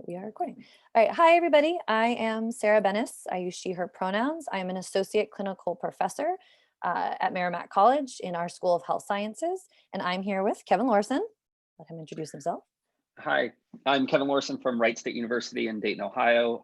We are recording. All right. Hi, everybody. I am Sarah Bennis. I use she, her pronouns. I am an associate clinical professor at Merrimack College in our School of Health Sciences. And I'm here with Kevin Lorson. Let him introduce himself. Hi, I'm Kevin Lorson from Wright State University in Dayton, Ohio,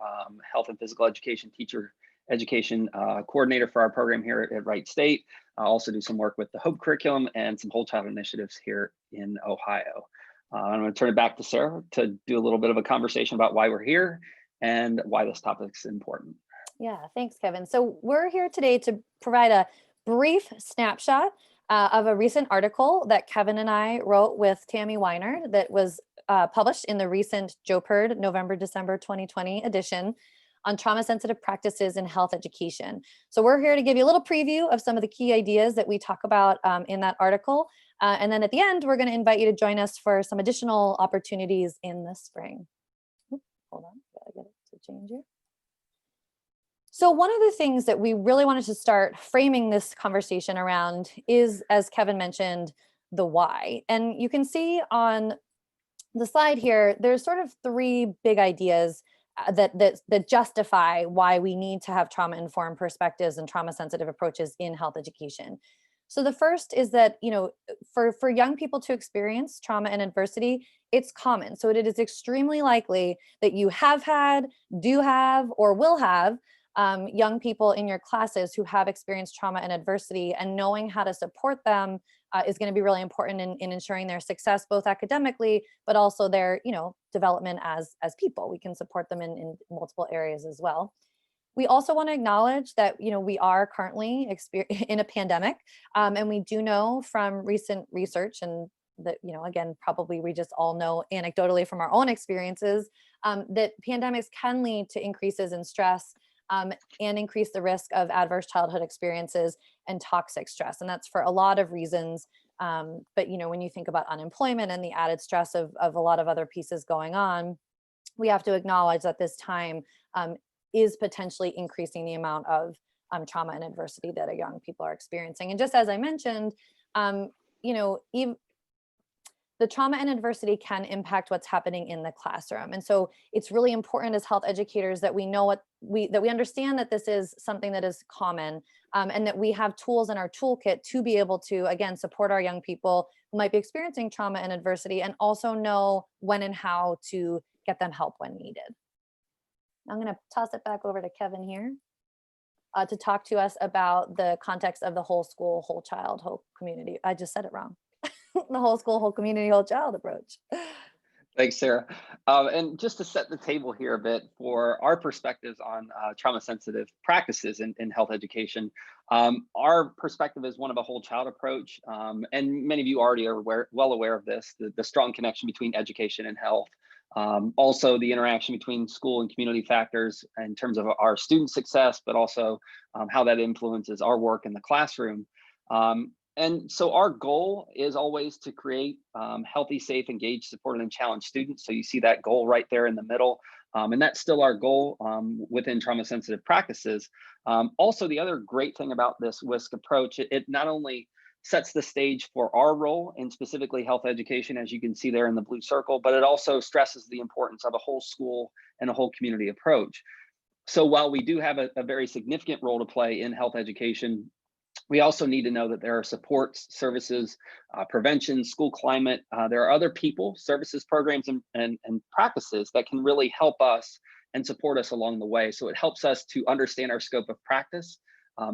health and physical education teacher, education coordinator for our program here at Wright State. I also do some work with the HOPE curriculum and some whole child initiatives here in Ohio. I'm going to turn it back to Sarah to do a little bit of a conversation about why we're here and why this topic is important. Yeah, thanks, Kevin. So we're here today to provide a brief snapshot of a recent article that Kevin and I wrote with Tammy Weiner that was published in the recent JOPERD November-December 2020 edition on trauma-sensitive practices in health education. So we're here to give you a little preview of some of the key ideas that we talk about in that article. And then at the end, we're going to invite you to join us for some additional opportunities in the spring. Hold on, gotta get it to change here. So one of the things that we really wanted to start framing this conversation around is, as Kevin mentioned, the why. And you can see on the slide here, there's sort of three big ideas that justify why we need to have trauma-informed perspectives and trauma-sensitive approaches in health education. So the first is that, for young people to experience trauma and adversity, it's common. So it is extremely likely that you have had, do have, or will have young people in your classes who have experienced trauma and adversity, and knowing how to support them is going to be really important in ensuring their success, both academically, but also their, development as people. We can support them in multiple areas as well. We also want to acknowledge that, we are currently in a pandemic, and we do know from recent research and that, again, probably we just all know anecdotally from our own experiences that pandemics can lead to increases in stress and increase the risk of adverse childhood experiences and toxic stress. And that's for a lot of reasons. But, when you think about unemployment and the added stress of a lot of other pieces going on, we have to acknowledge that this time is potentially increasing the amount of trauma and adversity that our young people are experiencing. And just as I mentioned, even the trauma and adversity can impact what's happening in the classroom. And so it's really important as health educators that we know that we understand that this is something that is common, and that we have tools in our toolkit to be able to, again, support our young people who might be experiencing trauma and adversity, and also know when and how to get them help when needed. I'm going to toss it back over to Kevin here to talk to us about the context of the whole school, whole child, whole community. I just said it wrong. The whole school, whole community, whole child approach. Thanks, Sarah. And just to set the table here a bit for our perspectives on trauma-sensitive practices in health education, our perspective is one of a whole child approach. And many of you already are well aware of this, the strong connection between education and health. Also, the interaction between school and community factors in terms of our student success, but also how that influences our work in the classroom. And so our goal is always to create healthy, safe, engaged, supported, and challenged students. So you see that goal right there in the middle. And that's still our goal within trauma-sensitive practices. Also, the other great thing about this WISC approach, it not only sets the stage for our role in specifically health education, as you can see there in the blue circle, but it also stresses the importance of a whole school and a whole community approach. So while we do have a very significant role to play in health education, we also need to know that there are supports, services, prevention, school climate. There are other people, services, programs, and practices that can really help us and support us along the way. So it helps us to understand our scope of practice,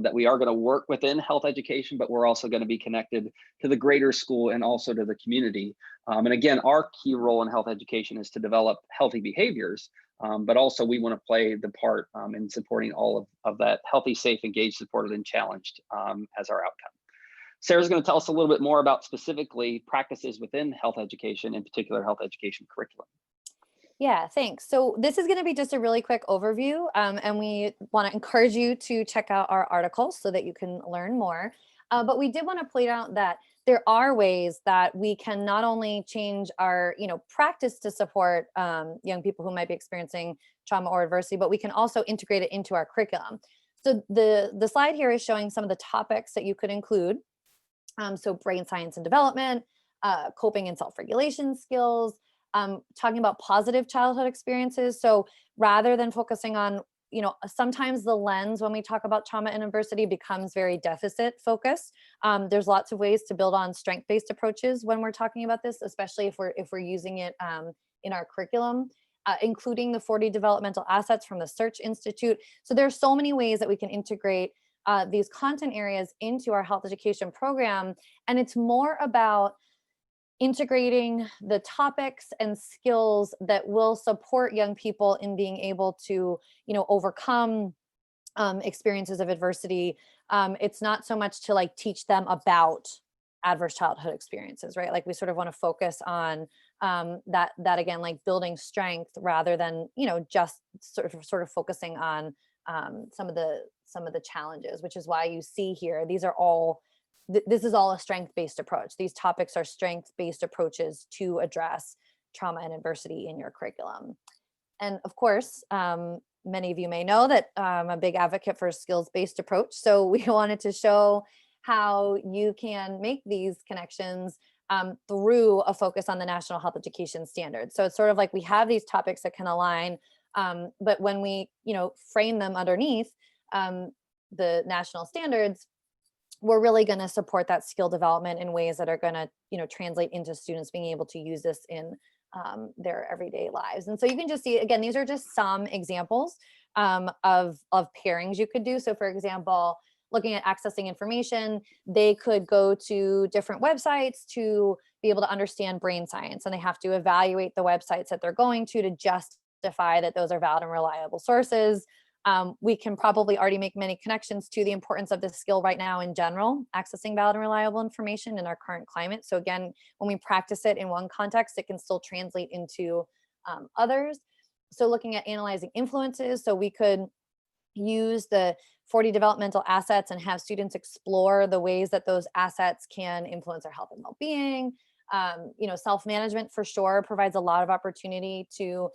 that we are going to work within health education, but we're also going to be connected to the greater school and also to the community. And again, our key role in health education is to develop healthy behaviors, but also we want to play the part in supporting all of that healthy, safe, engaged, supported, and challenged as our outcome. Sarah's going to tell us a little bit more about specifically practices within health education, in particular health education curriculum. Yeah, thanks. So this is going to be just a really quick overview, and we want to encourage you to check out our articles so that you can learn more. But we did want to point out that there are ways that we can not only change our, practice to support young people who might be experiencing trauma or adversity, but we can also integrate it into our curriculum. So the slide here is showing some of the topics that you could include. So brain science and development, coping and self-regulation skills, talking about positive childhood experiences. So rather than focusing on, sometimes the lens when we talk about trauma and adversity becomes very deficit focused. There's lots of ways to build on strength-based approaches when we're talking about this, especially if we're using it in our curriculum, including the 40 developmental assets from the Search Institute. So there's so many ways that we can integrate these content areas into our health education program, and it's more about integrating the topics and skills that will support young people in being able to, overcome experiences of adversity. It's not so much to like teach them about adverse childhood experiences, right? Like we sort of want to focus on that again, like building strength rather than, just sort of focusing on some of the challenges, which is why you see here, these are all this is all a strength-based approach. These topics are strength-based approaches to address trauma and adversity in your curriculum. And of course, many of you may know that I'm a big advocate for a skills-based approach. So we wanted to show how you can make these connections through a focus on the National Health Education Standards. So it's sort of like we have these topics that can align, but when we, frame them underneath the national standards, we're really going to support that skill development in ways that are going to, translate into students being able to use this in their everyday lives. And so you can just see, again, these are just some examples of pairings you could do. So for example, looking at accessing information, they could go to different websites to be able to understand brain science, and they have to evaluate the websites that they're going to justify that those are valid and reliable sources. We can probably already make many connections to the importance of this skill right now in general, accessing valid and reliable information in our current climate. So again, when we practice it in one context, it can still translate into others. So looking at analyzing influences, so we could use the 40 developmental assets and have students explore the ways that those assets can influence our health and well-being. Self-management for sure provides a lot of opportunity to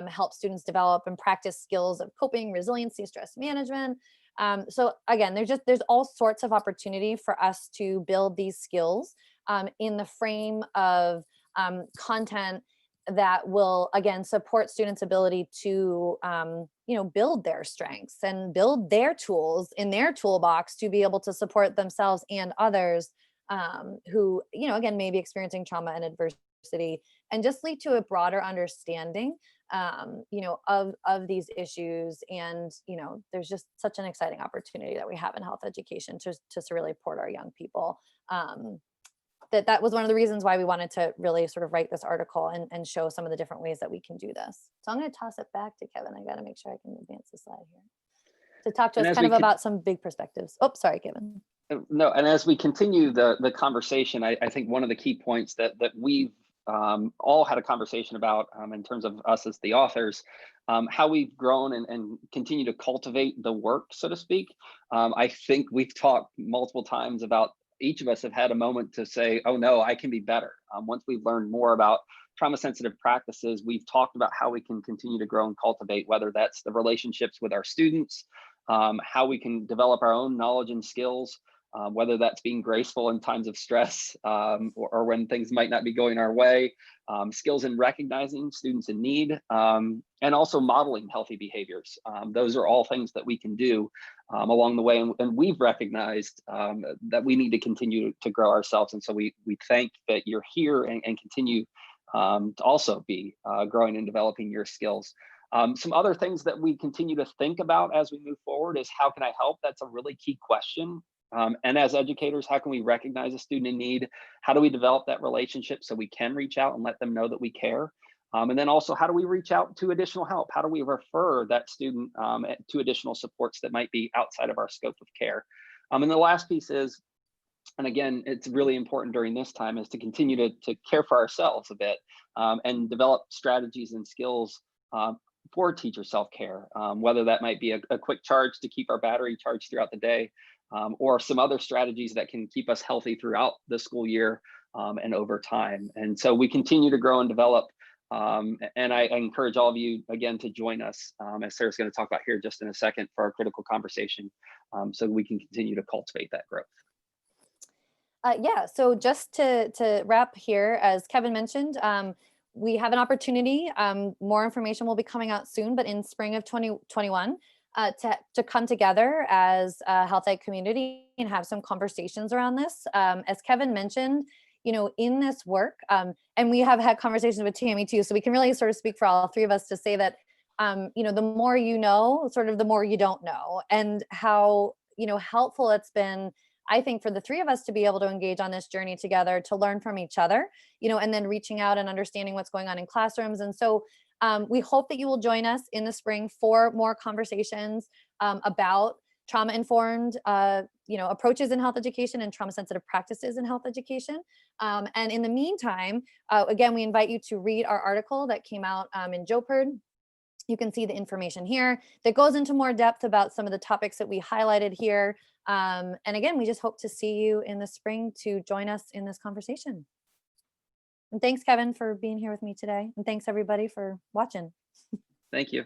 help students develop and practice skills of coping, resiliency, stress management. So again, there's all sorts of opportunity for us to build these skills in the frame of content that will, again, support students' ability to, build their strengths and build their tools in their toolbox to be able to support themselves and others who, again, may be experiencing trauma and adversity, and just lead to a broader understanding, of these issues. And, there's just such an exciting opportunity that we have in health education to really support our young people. That was one of the reasons why we wanted to really sort of write this article and show some of the different ways that we can do this. So I'm going to toss it back to Kevin. I got to make sure I can advance the slide here to talk to us kind of about some big perspectives. Oh, sorry, Kevin. No, and as we continue the conversation, I think one of the key points that we've all had a conversation about in terms of us as the authors, how we've grown and continue to cultivate the work, so to speak. I think we've talked multiple times about each of us have had a moment to say, oh no, I can be better. Once we've learned more about trauma sensitive practices, we've talked about how we can continue to grow and cultivate, whether that's the relationships with our students, how we can develop our own knowledge and skills, whether that's being graceful in times of stress or when things might not be going our way, skills in recognizing students in need, and also modeling healthy behaviors. Those are all things that we can do along the way. And we've recognized that we need to continue to grow ourselves. And so we thank that you're here and continue to also be growing and developing your skills. Some other things that we continue to think about as we move forward is how can I help? That's a really key question. And as educators, how can we recognize a student in need? How do we develop that relationship so we can reach out and let them know that we care? And then also, how do we reach out to additional help? How do we refer that student to additional supports that might be outside of our scope of care? And the last piece is, and again, it's really important during this time, is to continue to care for ourselves a bit and develop strategies and skills for teacher self-care, whether that might be a quick charge to keep our battery charged throughout the day, or some other strategies that can keep us healthy throughout the school year and over time. And so we continue to grow and develop. And I encourage all of you, again, to join us, as Sarah's going to talk about here just in a second, for our critical conversation, so we can continue to cultivate that growth. Yeah, so just to wrap here, as Kevin mentioned, we have an opportunity, more information will be coming out soon, but in spring of 2021, to come together as a health ed community and have some conversations around this. As Kevin mentioned, in this work, and we have had conversations with Tammy too, so we can really sort of speak for all three of us to say that, the more you know, sort of the more you don't know, and how, helpful it's been, I think, for the three of us to be able to engage on this journey together, to learn from each other, and then reaching out and understanding what's going on in classrooms. And so we hope that you will join us in the spring for more conversations about trauma-informed, approaches in health education and trauma-sensitive practices in health education. And in the meantime, again, we invite you to read our article that came out in JOPERD. You can see the information here that goes into more depth about some of the topics that we highlighted here. And again, we just hope to see you in the spring to join us in this conversation. And thanks, Kevin, for being here with me today. And thanks, everybody, for watching. Thank you.